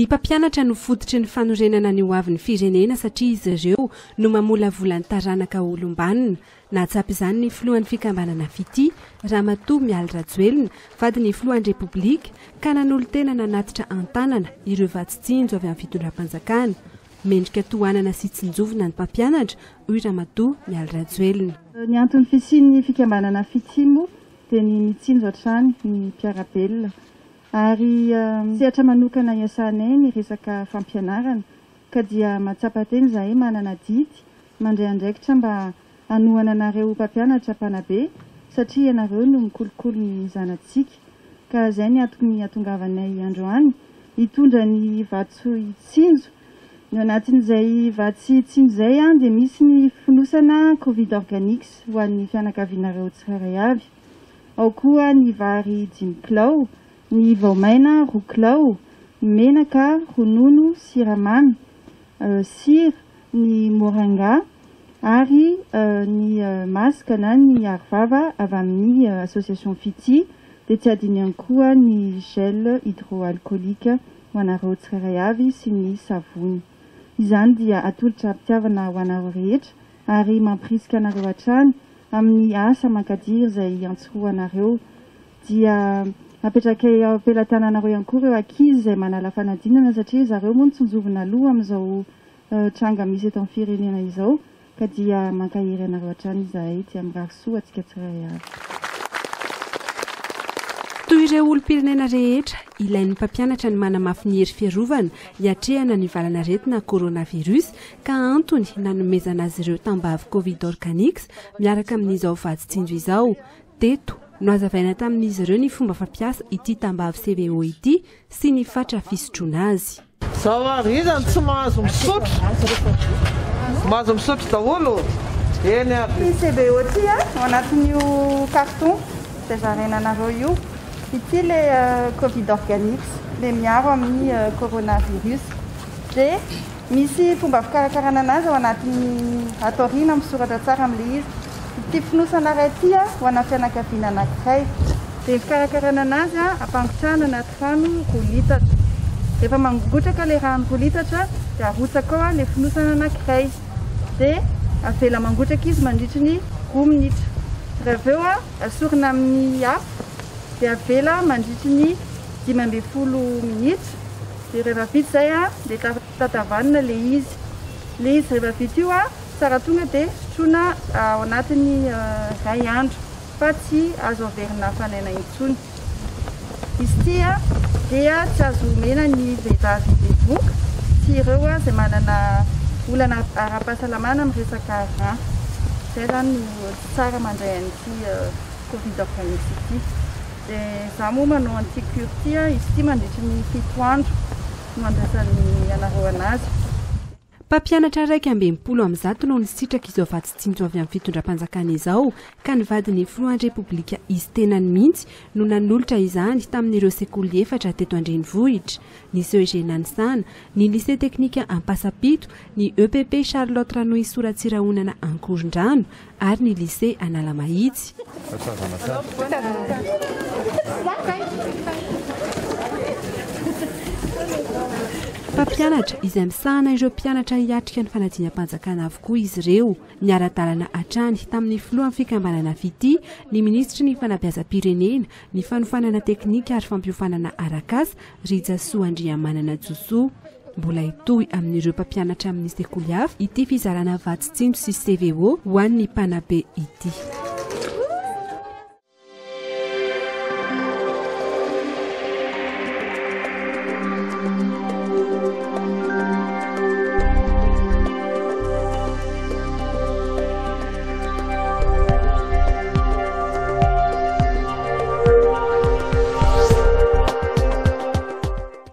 Ny mpampianatra no fototry ny fanorenana ny hoavin'ny firenena satria izy ireo no mamolavola ny taranaka olombanina. Nahatsapy izany ny filohan'ny fikambanana Fity, Ramatoa Mialy Rajoelina, vady ny filohan'ny Repoblika, ka nanolo-tena nanatitra an-tanana ireo vatsitsinjo avy amin'ny fitondram-panjakana. Mendrika tohanana sy tsinjovina ny mpampianatra, hoy Ramatoa Mialy Rajoelina. Ny antony fisian'ny fikambanana Fity moa dia ny mitsinjo hatrany ny mpiarabelona. Ary sehatra manokana iasanay ny resaka fampianarana ka dia mahatsapa teny izahay manana didy mandray andraikitra mba hanohana anareo mpampianatra mpanabe satria ianareo no mikolokolo ny zanantsika. Ka izay ny antony hatongavanay androany hitondra ny vatso itsinjo. Ny anatin'izay vatsy itsinjo izay dia misy ny fonosana Covid Organics ho an'ny fianakavianareo tsirairay avy. Ao koa ny vary 5 kilao, ny voamaina 2 kilao, menaka, ronono, siramamy, sira, ny moringa ary ny masaka na ny arovava avy amin'ny association Fity dia tsy adino ihany koa ny gel hydroalcoolique ho anareo tsirairay avy sy ny savony. Izany dia atolotra ampitiavana ho anareo rehetra ary mampirisika anareo hatrany amin'ny asa mankadiry izay antsoroanareo. Dia apetraka ampelantananareo ihany koa ireo ankizy izay manala fanadinana satria zareo moa nitsonjovina aloha amin'izao tranga misy eto amin'ny firenena izao ka dia mankahery anareo hatrany izahay dia mirary soa antsika tsirairay avy. Toy ireo olom-pirenena rehetra, ilain'ny mpampianatra ny manamafy ny hery fiarovana hiatrehana ny valanaretina coronavirus ka antony nanomezana azy ireo tambavy Covid Organics miaraka amin'izao vatsitsinjo izao. Teto no azavaina tamin'izy ireo ny fomba fampiasa ity tambavy CVO ity sy ny fatra fisotroana azy. Zao ary izany tsy mahazo misotro daholo. Eny aby. Ity CVO ity ao anatin'io carton izay zarainanareo io. Ity le Covid Organics, le miaro amin'ny coronavirus. Dia misy fomba fikarakarana anazy ao anatin'ny atoriana misoratra tsara amin'ilay izy. Ity fonosana iray ity ho ana fianakaviana anankiray. Dia fikarakarana anazy ampangotrahana anaty rano 2 litatra. Rehefa mangotraka ilay rano 2 litatra dia arotsaka ao ilay fonosana anankiray. Dia avela mangotraka izy mandritra ny 2 minitra. Rehefa eo asorina amin'ny afo dia avela mandritra ny 15 minitra. Dia rehefa vita izay dia tatavanina ilay izy. Ilay izy rehefa vita io tsara tonga dia sotroina ao anatin'ny 2 andro fa tsy azo averina hafanaina intsony. Izy ity dia tsy azo omena ny vehivavy bevoka sy ireo izay manana olana ara-pahasalamana amin'ny resaka rein. Izay zany no tsara mandray an'ity Covid Organics ity. Dia izaho moa manao anti-cure ity izy ity mandritra ny 7 andro no andraisan'ny anareo anazy. Mpampianatra 120 no nisitraka izao vatsitsinjo avy amin'ny fitondram-panjakana izao ka ny vadiny filohan'ny Repoblika izy tenany mihitsy no nanolotra izany tamin'ireo sekoly 4 teto Andrenivohitra, ny CEG Nanisana, ny lycée teknika Ampasapito, ny EPP Charlotte Ranoy Soratsirahonana Ankorondrano ary ny lycée Analamahitsy. Mpampianatra izay misahana ireo mpianatra hiatrika ny fanadinam-panjakana avokoa izy ireo. Niara-dalana hatrany tamin'ny filohan'ny fikambanana Fity, ny ministry ny fanabeazam-pirenena, ny fanofanana teknika ary fampiofanana arakasa Rija Soandriamanana Joso. Mbola hitohy amin'ireo mpampianatra amin'ny sekoly hafa ity fizarana vatsitsinjo sy CVO ho an'ny mpanabe ity.